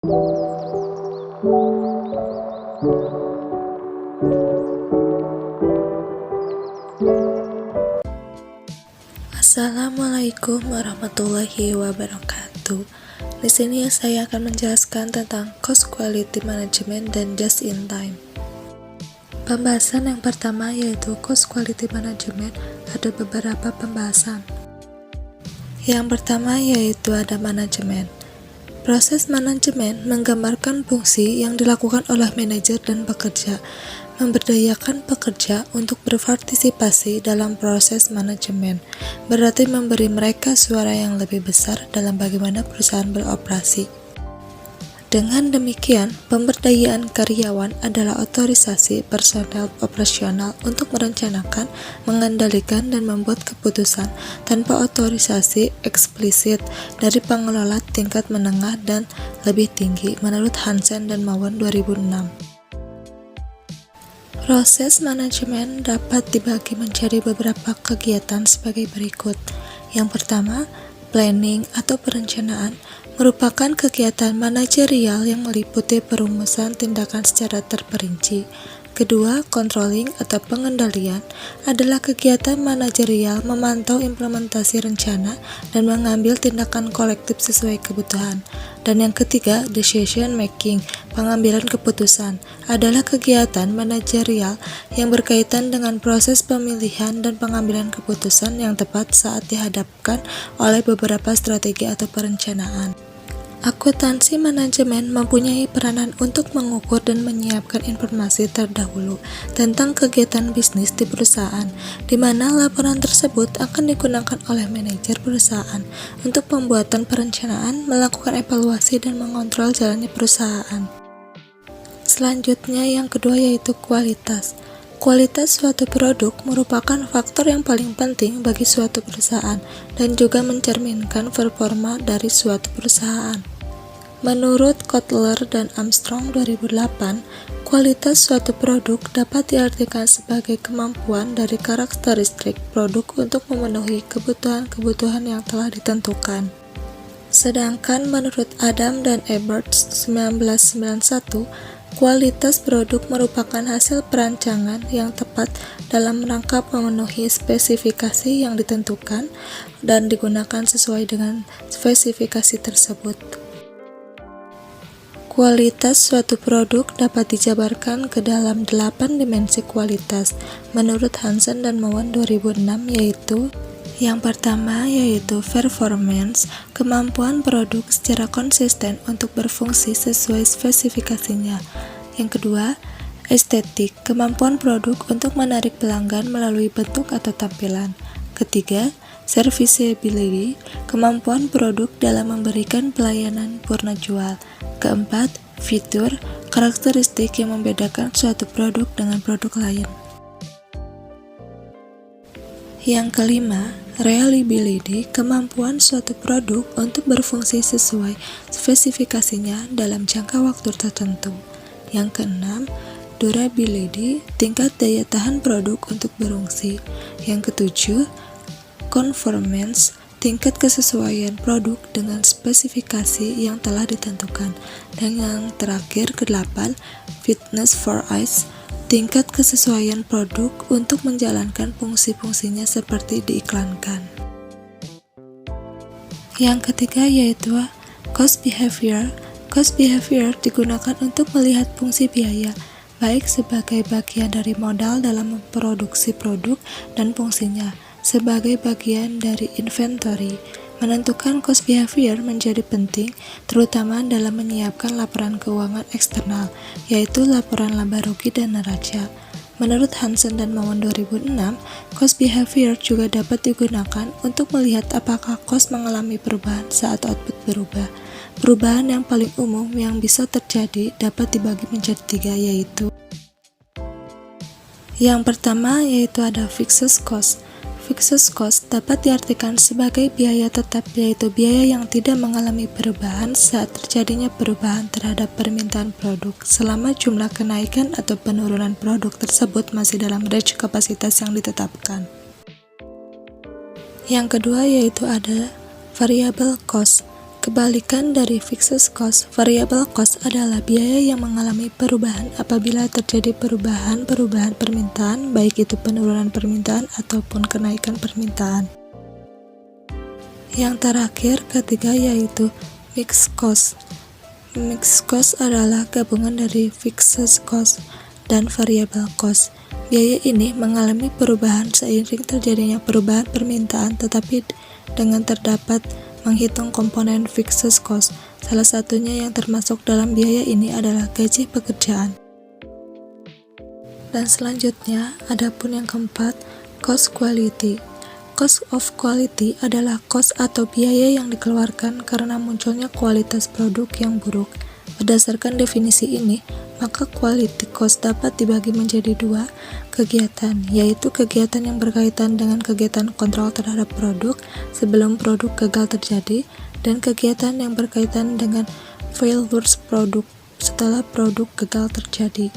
Assalamualaikum warahmatullahi wabarakatuh. Di sini saya akan menjelaskan tentang cost quality management dan just in time. Pembahasan yang pertama yaitu cost quality management. Ada beberapa pembahasan. Yang pertama yaitu ada manajemen. Proses manajemen menggambarkan fungsi yang dilakukan oleh manajer dan pekerja, memberdayakan pekerja untuk berpartisipasi dalam proses manajemen, berarti memberi mereka suara yang lebih besar dalam bagaimana perusahaan beroperasi. Dengan demikian, pemberdayaan karyawan adalah otorisasi personel operasional untuk merencanakan, mengendalikan, dan membuat keputusan tanpa otorisasi eksplisit dari pengelola tingkat menengah dan lebih tinggi menurut Hansen dan Mawan 2006. Proses manajemen dapat dibagi menjadi beberapa kegiatan sebagai berikut. Yang pertama, planning atau perencanaan merupakan kegiatan manajerial yang meliputi perumusan tindakan secara terperinci. Kedua, controlling atau pengendalian adalah kegiatan manajerial memantau implementasi rencana dan mengambil tindakan kolektif sesuai kebutuhan. Dan yang ketiga, decision making, pengambilan keputusan, adalah kegiatan manajerial yang berkaitan dengan proses pemilihan dan pengambilan keputusan yang tepat saat dihadapkan oleh beberapa strategi atau perencanaan. Akuntansi manajemen mempunyai peranan untuk mengukur dan menyiapkan informasi terdahulu tentang kegiatan bisnis di perusahaan, di mana laporan tersebut akan digunakan oleh manajer perusahaan untuk pembuatan perencanaan, melakukan evaluasi, dan mengontrol jalannya perusahaan. Selanjutnya yang kedua yaitu kualitas. Kualitas suatu produk merupakan faktor yang paling penting bagi suatu perusahaan dan juga mencerminkan performa dari suatu perusahaan. Menurut Kotler dan Armstrong 2008, kualitas suatu produk dapat diartikan sebagai kemampuan dari karakteristik produk untuk memenuhi kebutuhan-kebutuhan yang telah ditentukan. Sedangkan menurut Adam dan Ebert 1991, kualitas produk merupakan hasil perancangan yang tepat dalam rangka memenuhi spesifikasi yang ditentukan dan digunakan sesuai dengan spesifikasi tersebut. Kualitas suatu produk dapat dijabarkan ke dalam 8 dimensi kualitas menurut Hansen dan Mawan 2006 yaitu yang pertama yaitu performance, kemampuan produk secara konsisten untuk berfungsi sesuai spesifikasinya. Yang kedua, estetik, kemampuan produk untuk menarik pelanggan melalui bentuk atau tampilan. Ketiga, serviceability, kemampuan produk dalam memberikan pelayanan purna jual. Keempat, fitur, karakteristik yang membedakan suatu produk dengan produk lain. Yang kelima, reliability, kemampuan suatu produk untuk berfungsi sesuai spesifikasinya dalam jangka waktu tertentu. Yang keenam, durability, tingkat daya tahan produk untuk berfungsi. Yang ketujuh, conformance, tingkat kesesuaian produk dengan spesifikasi yang telah ditentukan. Dan yang terakhir, ke-8, fitness for use, tingkat kesesuaian produk untuk menjalankan fungsi-fungsinya seperti diiklankan. Yang ketiga yaitu cost behavior. Cost behavior digunakan untuk melihat fungsi biaya, baik sebagai bagian dari modal dalam memproduksi produk dan fungsinya sebagai bagian dari inventory. Menentukan cost behavior menjadi penting, terutama dalam menyiapkan laporan keuangan eksternal, yaitu laporan laba rugi dan neraca. Menurut Hansen dan Mawan 2006, cost behavior juga dapat digunakan untuk melihat apakah cost mengalami perubahan saat output berubah. Perubahan yang paling umum yang bisa terjadi dapat dibagi menjadi 3 yaitu yang pertama yaitu ada fixed cost. Fixed cost dapat diartikan sebagai biaya tetap, yaitu biaya yang tidak mengalami perubahan saat terjadinya perubahan terhadap permintaan produk selama jumlah kenaikan atau penurunan produk tersebut masih dalam range kapasitas yang ditetapkan. Yang kedua yaitu ada variable cost. Kebalikan dari fixed cost, variable cost adalah biaya yang mengalami perubahan apabila terjadi perubahan permintaan, baik itu penurunan permintaan ataupun kenaikan permintaan. Yang terakhir, ketiga, yaitu mixed cost. Mixed cost adalah gabungan dari fixed cost dan variable cost. Biaya ini mengalami perubahan seiring terjadinya perubahan permintaan, tetapi dengan terdapat menghitung komponen fixed cost. Salah satunya yang termasuk dalam biaya ini adalah gaji pekerjaan. Dan selanjutnya, adapun yang keempat, cost quality. Cost of quality adalah cost atau biaya yang dikeluarkan karena munculnya kualitas produk yang buruk. Berdasarkan definisi ini, maka quality cost dapat dibagi menjadi dua kegiatan, yaitu kegiatan yang berkaitan dengan kegiatan kontrol terhadap produk sebelum produk gagal terjadi, dan kegiatan yang berkaitan dengan failures produk setelah produk gagal terjadi.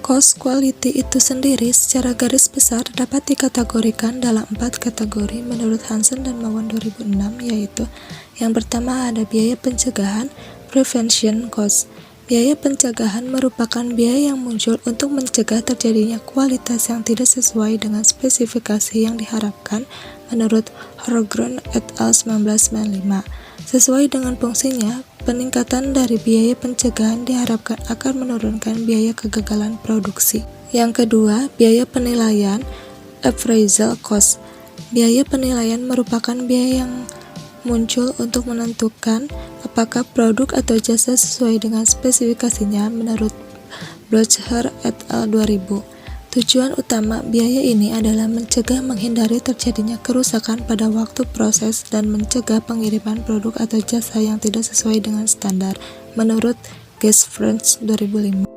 Cost quality itu sendiri secara garis besar dapat dikategorikan dalam 4 kategori menurut Hansen dan Mawan 2006, yaitu yang pertama ada biaya pencegahan, prevention cost. Biaya pencegahan merupakan biaya yang muncul untuk mencegah terjadinya kualitas yang tidak sesuai dengan spesifikasi yang diharapkan menurut Horgren et al. 1995. Sesuai dengan fungsinya, peningkatan dari biaya pencegahan diharapkan akan menurunkan biaya kegagalan produksi. Yang kedua, biaya penilaian, appraisal cost. Biaya penilaian merupakan biaya yang muncul untuk menentukan apakah produk atau jasa sesuai dengan spesifikasinya menurut Blocher et al. 2000. Tujuan utama biaya ini adalah mencegah menghindari terjadinya kerusakan pada waktu proses dan mencegah pengiriman produk atau jasa yang tidak sesuai dengan standar menurut Gesfrens 2005.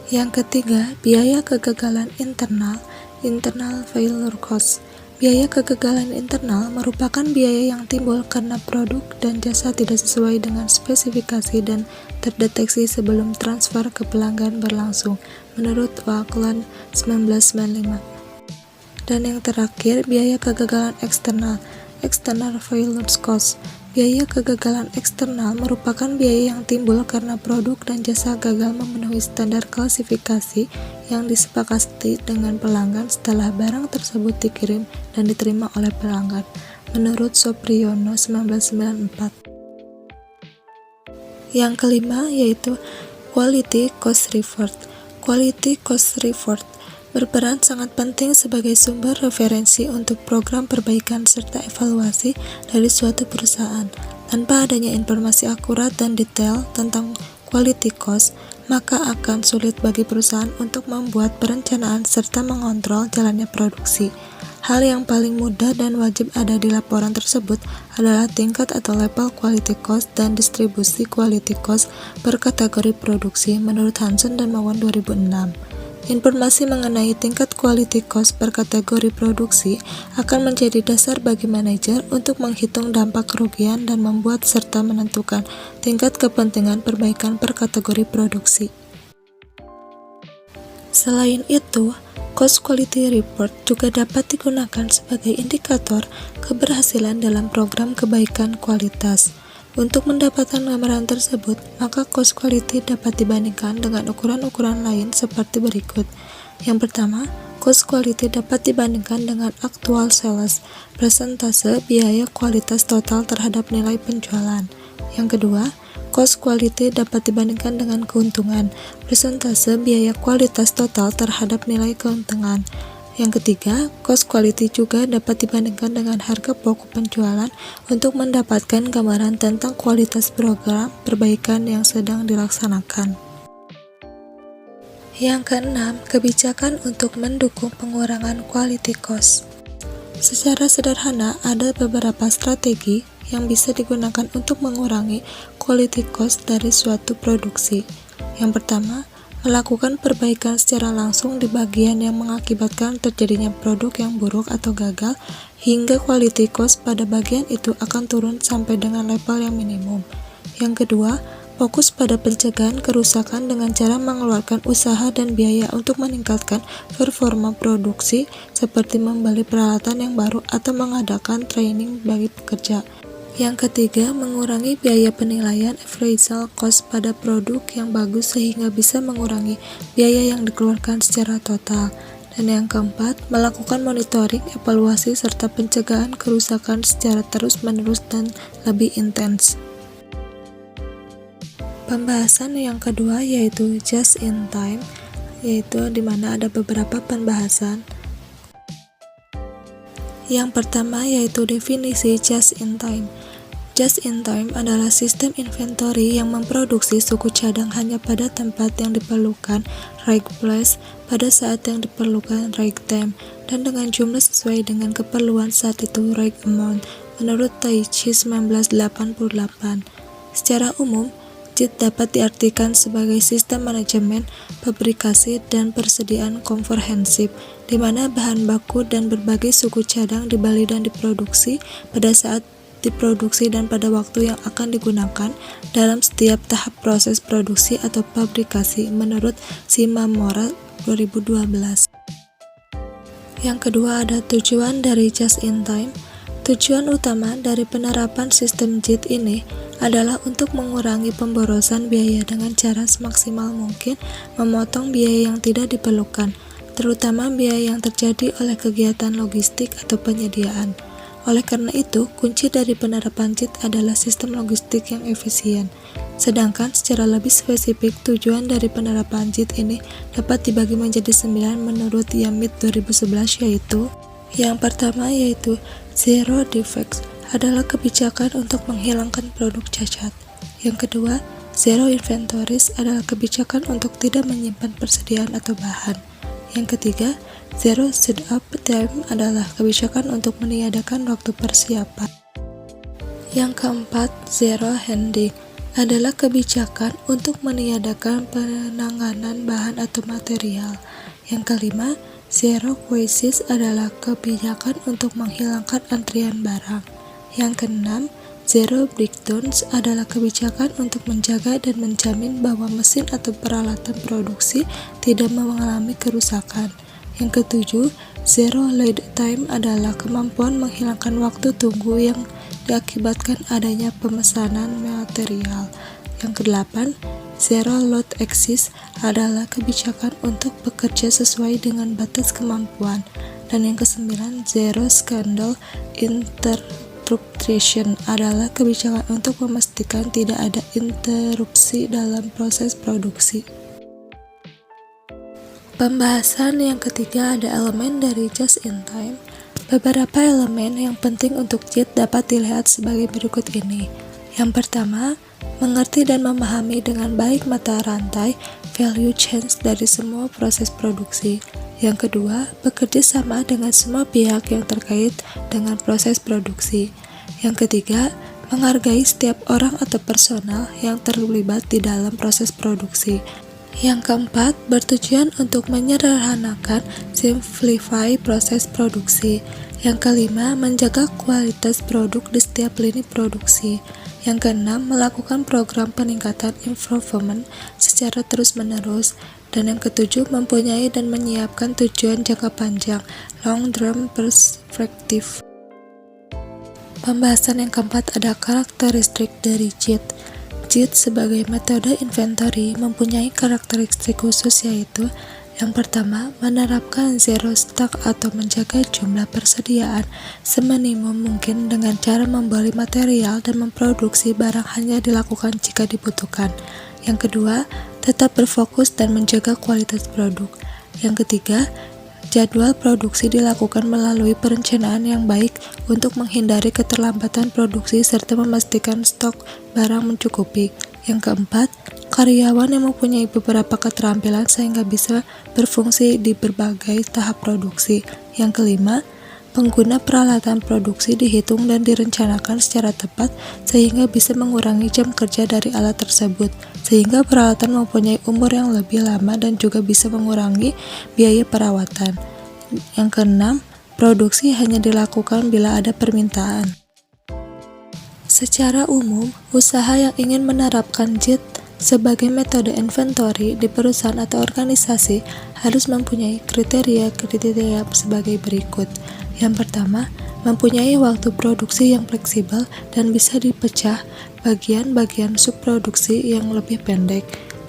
Yang ketiga, biaya kegagalan internal, internal failure cost. Biaya kegagalan internal merupakan biaya yang timbul karena produk dan jasa tidak sesuai dengan spesifikasi dan terdeteksi sebelum transfer ke pelanggan berlangsung, menurut Wakeland 1995. Dan yang terakhir, biaya kegagalan eksternal, external failure cost. Biaya kegagalan eksternal merupakan biaya yang timbul karena produk dan jasa gagal memenuhi standar klasifikasi yang disepakati dengan pelanggan setelah barang tersebut dikirim dan diterima oleh pelanggan, menurut Sopriono 1994. Yang kelima yaitu quality cost report. Quality cost report berperan sangat penting sebagai sumber referensi untuk program perbaikan serta evaluasi dari suatu perusahaan. Tanpa adanya informasi akurat dan detail tentang quality cost, maka akan sulit bagi perusahaan untuk membuat perencanaan serta mengontrol jalannya produksi. Hal yang paling mudah dan wajib ada di laporan tersebut adalah tingkat atau level quality cost dan distribusi quality cost per kategori produksi menurut Hansen dan Mawan 2006. Informasi mengenai tingkat quality cost per kategori produksi akan menjadi dasar bagi manajer untuk menghitung dampak kerugian dan membuat serta menentukan tingkat kepentingan perbaikan per kategori produksi. Selain itu, cost quality report juga dapat digunakan sebagai indikator keberhasilan dalam program kebaikan kualitas. Untuk mendapatkan gambaran tersebut, maka cost quality dapat dibandingkan dengan ukuran-ukuran lain seperti berikut. Yang pertama, cost quality dapat dibandingkan dengan actual sales, persentase biaya kualitas total terhadap nilai penjualan. Yang kedua, cost quality dapat dibandingkan dengan keuntungan, persentase biaya kualitas total terhadap nilai keuntungan. Yang ketiga, cost quality juga dapat dibandingkan dengan harga pokok penjualan untuk mendapatkan gambaran tentang kualitas program perbaikan yang sedang dilaksanakan. Yang keenam, kebijakan untuk mendukung pengurangan quality cost. Secara sederhana, ada beberapa strategi yang bisa digunakan untuk mengurangi quality cost dari suatu produksi. Yang pertama, melakukan perbaikan secara langsung di bagian yang mengakibatkan terjadinya produk yang buruk atau gagal, hingga quality cost pada bagian itu akan turun sampai dengan level yang minimum. Yang kedua, fokus pada pencegahan kerusakan dengan cara mengeluarkan usaha dan biaya untuk meningkatkan performa produksi, seperti membeli peralatan yang baru atau mengadakan training bagi pekerja. Yang ketiga, mengurangi biaya penilaian appraisal cost pada produk yang bagus sehingga bisa mengurangi biaya yang dikeluarkan secara total. Dan yang keempat, melakukan monitoring, evaluasi, serta pencegahan kerusakan secara terus-menerus dan lebih intens. Pembahasan yang kedua yaitu just in time, yaitu di mana ada beberapa pembahasan. Yang pertama yaitu definisi just in time. Just in time adalah sistem inventory yang memproduksi suku cadang hanya pada tempat yang diperlukan, right place, pada saat yang diperlukan, right time, dan dengan jumlah sesuai dengan keperluan saat itu, right amount, menurut Taichi 1988. Secara umum, JIT dapat diartikan sebagai sistem manajemen, pabrikasi, dan persediaan komprehensif, di mana bahan baku dan berbagai suku cadang dibeli dan diproduksi pada saat diproduksi dan pada waktu yang akan digunakan dalam setiap tahap proses produksi atau pabrikasi, menurut Shimamura 2012. Yang kedua ada tujuan dari just in time. Tujuan utama dari penerapan sistem JIT ini adalah untuk mengurangi pemborosan biaya dengan cara semaksimal mungkin memotong biaya yang tidak diperlukan, terutama biaya yang terjadi oleh kegiatan logistik atau penyediaan. Oleh karena itu, kunci dari penerapan JIT adalah sistem logistik yang efisien. Sedangkan secara lebih spesifik, tujuan dari penerapan JIT ini dapat dibagi menjadi 9 menurut Yamit 2011, yaitu yang pertama yaitu Zero Defects adalah kebijakan untuk menghilangkan produk cacat. Yang kedua, Zero Inventories adalah kebijakan untuk tidak menyimpan persediaan atau bahan. Yang ketiga, Zero Setup Time adalah kebijakan untuk meniadakan waktu persiapan. Yang keempat, Zero Handling adalah kebijakan untuk meniadakan penanganan bahan atau material. Yang kelima, Zero Crisis adalah kebijakan untuk menghilangkan antrian barang. Yang keenam, Zero Breakdowns adalah kebijakan untuk menjaga dan menjamin bahwa mesin atau peralatan produksi tidak mengalami kerusakan. Yang ketujuh, Zero Lead Time adalah kemampuan menghilangkan waktu tunggu yang diakibatkan adanya pemesanan material. Yang kedelapan, Zero Load Access adalah kebijakan untuk bekerja sesuai dengan batas kemampuan. Dan yang kesembilan, Zero Scandal Interruption adalah kebijakan untuk memastikan tidak ada interupsi dalam proses produksi. Pembahasan yang ketiga ada elemen dari just in time. Beberapa elemen yang penting untuk JIT dapat dilihat sebagai berikut ini. Yang pertama, mengerti dan memahami dengan baik mata rantai value chains dari semua proses produksi. Yang kedua, bekerja sama dengan semua pihak yang terkait dengan proses produksi. Yang ketiga, menghargai setiap orang atau personal yang terlibat di dalam proses produksi. Yang keempat, bertujuan untuk menyederhanakan, simplify proses produksi. Yang kelima, menjaga kualitas produk di setiap lini produksi. Yang keenam, melakukan program peningkatan improvement secara terus-menerus. Dan yang ketujuh, mempunyai dan menyiapkan tujuan jangka panjang, long-term perspective. Pembahasan yang keempat ada karakteristik dari JIT. JIT sebagai metode inventory mempunyai karakteristik khusus, yaitu yang pertama, menerapkan zero stock atau menjaga jumlah persediaan seminimum mungkin dengan cara membeli material dan memproduksi barang hanya dilakukan jika dibutuhkan. Yang kedua, tetap berfokus dan menjaga kualitas produk. Yang ketiga, jadwal produksi dilakukan melalui perencanaan yang baik untuk menghindari keterlambatan produksi serta memastikan stok barang mencukupi. Yang keempat, karyawan yang mempunyai beberapa keterampilan sehingga bisa berfungsi di berbagai tahap produksi. Yang kelima, pengguna peralatan produksi dihitung dan direncanakan secara tepat sehingga bisa mengurangi jam kerja dari alat tersebut, sehingga peralatan mempunyai umur yang lebih lama dan juga bisa mengurangi biaya perawatan. Yang keenam, produksi hanya dilakukan bila ada permintaan. Secara umum, usaha yang ingin menerapkan JIT sebagai metode inventory di perusahaan atau organisasi harus mempunyai kriteria sebagai berikut. Yang pertama, mempunyai waktu produksi yang fleksibel dan bisa dipecah bagian-bagian subproduksi yang lebih pendek.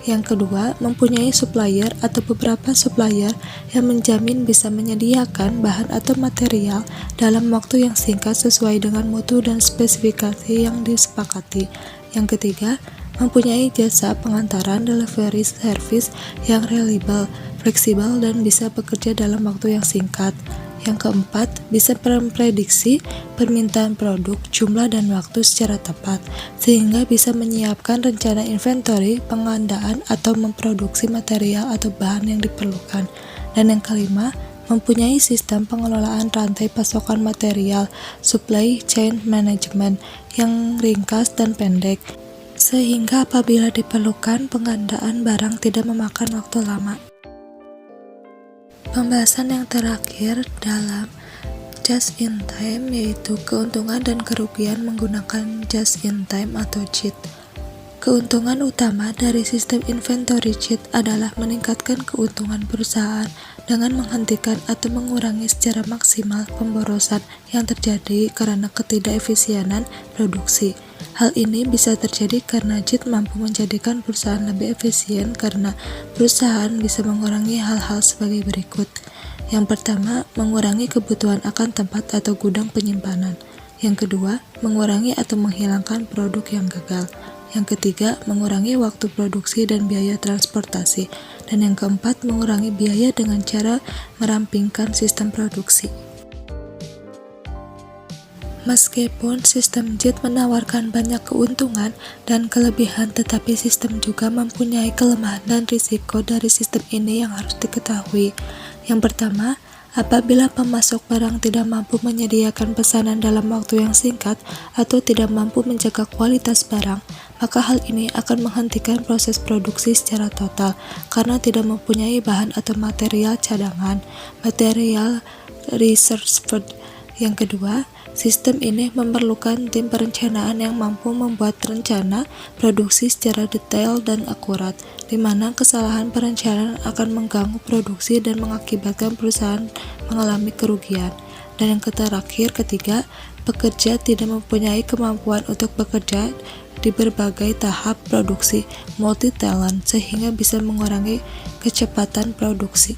Yang kedua, mempunyai supplier atau beberapa supplier yang menjamin bisa menyediakan bahan atau material dalam waktu yang singkat sesuai dengan mutu dan spesifikasi yang disepakati. Yang ketiga, mempunyai jasa pengantaran delivery service yang reliable, fleksibel, dan bisa bekerja dalam waktu yang singkat. Yang keempat, bisa memprediksi permintaan produk, jumlah, dan waktu secara tepat, sehingga bisa menyiapkan rencana inventory, pengadaan, atau memproduksi material atau bahan yang diperlukan. Dan yang kelima, mempunyai sistem pengelolaan rantai pasokan material, supply chain management, yang ringkas dan pendek, sehingga apabila diperlukan, pengadaan barang tidak memakan waktu lama. Pembahasan yang terakhir dalam just in time yaitu keuntungan dan kerugian menggunakan just in time atau JIT. Keuntungan utama dari sistem inventory JIT adalah meningkatkan keuntungan perusahaan dengan menghentikan atau mengurangi secara maksimal pemborosan yang terjadi karena ketidakefisienan produksi. Hal ini bisa terjadi karena JIT mampu menjadikan perusahaan lebih efisien karena perusahaan bisa mengurangi hal-hal sebagai berikut. Yang pertama, mengurangi kebutuhan akan tempat atau gudang penyimpanan. Yang kedua, mengurangi atau menghilangkan produk yang gagal. Yang ketiga, mengurangi waktu produksi dan biaya transportasi. Dan yang keempat, mengurangi biaya dengan cara merampingkan sistem produksi. Meskipun sistem JIT menawarkan banyak keuntungan dan kelebihan, tetapi sistem juga mempunyai kelemahan dan risiko dari sistem ini yang harus diketahui. Yang pertama, apabila pemasok barang tidak mampu menyediakan pesanan dalam waktu yang singkat atau tidak mampu menjaga kualitas barang, maka hal ini akan menghentikan proses produksi secara total karena tidak mempunyai bahan atau material cadangan, material reserve. Yang kedua, sistem ini memerlukan tim perencanaan yang mampu membuat rencana produksi secara detail dan akurat, di mana kesalahan perencanaan akan mengganggu produksi dan mengakibatkan perusahaan mengalami kerugian. Dan yang terakhir, ketiga, pekerja tidak mempunyai kemampuan untuk bekerja di berbagai tahap produksi multi-talent sehingga bisa mengurangi kecepatan produksi.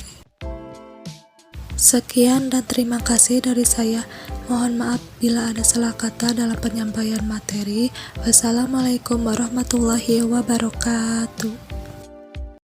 Sekian dan terima kasih dari saya. Mohon maaf bila ada salah kata dalam penyampaian materi. Wassalamualaikum warahmatullahi wabarakatuh.